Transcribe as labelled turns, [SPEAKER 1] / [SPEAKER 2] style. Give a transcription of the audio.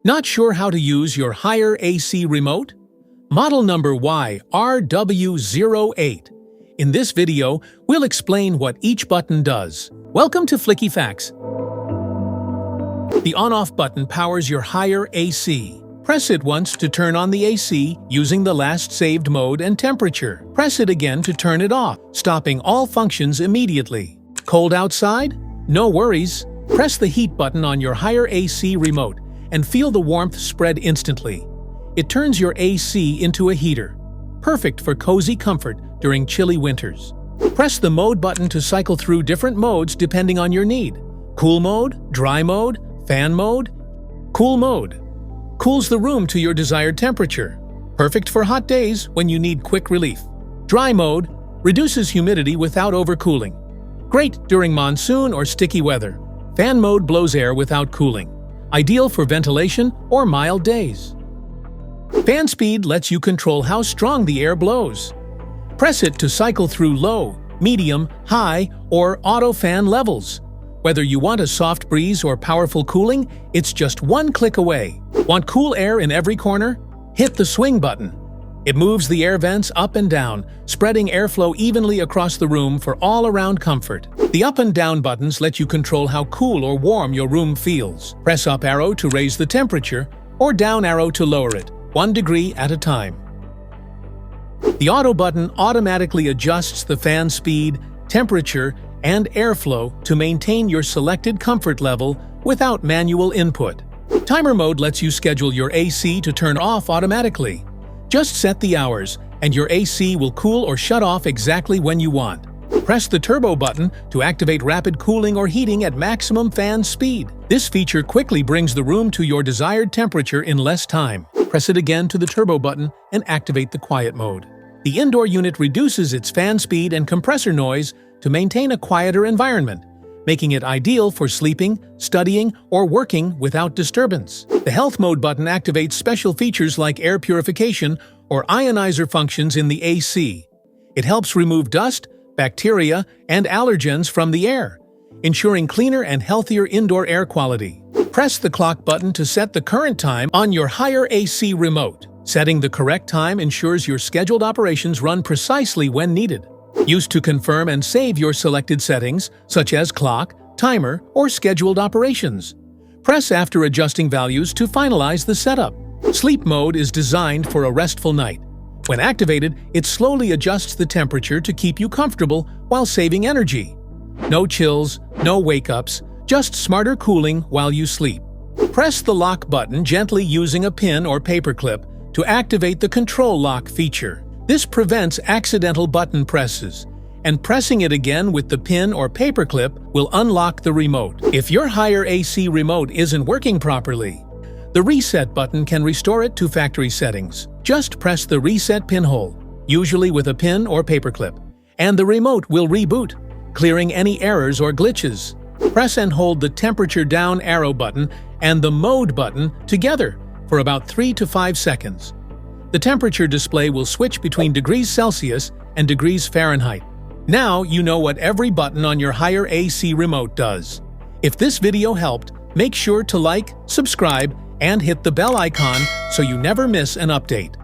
[SPEAKER 1] Not sure how to use your higher AC remote? Model number YR-W08. In this video, we'll explain what each button does. Welcome to Flicky Facts. The on-off button powers your higher AC. Press it once to turn on the AC using the last saved mode and temperature. Press it again to turn it off, stopping all functions immediately. Cold outside? No worries. Press the heat button on your higher AC remote and feel the warmth spread instantly. It turns your AC into a heater, perfect for cozy comfort during chilly winters. Press the mode button to cycle through different modes depending on your need. Cool mode, dry mode, fan mode. Cool mode cools the room to your desired temperature, perfect for hot days when you need quick relief. Dry mode reduces humidity without overcooling, great during monsoon or sticky weather. Fan mode blows air without cooling, ideal for ventilation or mild days. Fan speed lets you control how strong the air blows. Press it to cycle through low, medium, high, or auto fan levels. Whether you want a soft breeze or powerful cooling, it's just one click away. Want cool air in every corner? Hit the swing button. It moves the air vents up and down, spreading airflow evenly across the room for all-around comfort. The up and down buttons let you control how cool or warm your room feels. Press up arrow to raise the temperature, or down arrow to lower it, 1 degree at a time. The auto button automatically adjusts the fan speed, temperature, and airflow to maintain your selected comfort level without manual input. Timer mode lets you schedule your AC to turn off automatically. Just set the hours, and your AC will cool or shut off exactly when you want. Press the turbo button to activate rapid cooling or heating at maximum fan speed. This feature quickly brings the room to your desired temperature in less time. Press it again to the turbo button and activate the quiet mode. The indoor unit reduces its fan speed and compressor noise to maintain a quieter environment, making it ideal for sleeping, studying, or working without disturbance. The Health Mode button activates special features like air purification or ionizer functions in the AC. It helps remove dust, bacteria, and allergens from the air, ensuring cleaner and healthier indoor air quality. Press the clock button to set the current time on your higher AC remote. Setting the correct time ensures your scheduled operations run precisely when needed. Use to confirm and save your selected settings, such as clock, timer, or scheduled operations. Press after adjusting values to finalize the setup. Sleep mode is designed for a restful night. When activated, it slowly adjusts the temperature to keep you comfortable while saving energy. No chills, no wake-ups, just smarter cooling while you sleep. Press the lock button gently using a pin or paperclip to activate the control lock feature. This prevents accidental button presses, and pressing it again with the pin or paperclip will unlock the remote. If your higher AC remote isn't working properly, the reset button can restore it to factory settings. Just press the reset pinhole, usually with a pin or paperclip, and the remote will reboot, clearing any errors or glitches. Press and hold the temperature down arrow button and the mode button together for about 3 to 5 seconds. The temperature display will switch between degrees Celsius and degrees Fahrenheit. Now you know what every button on your higher AC remote does. If this video helped, make sure to like, subscribe, and hit the bell icon so you never miss an update.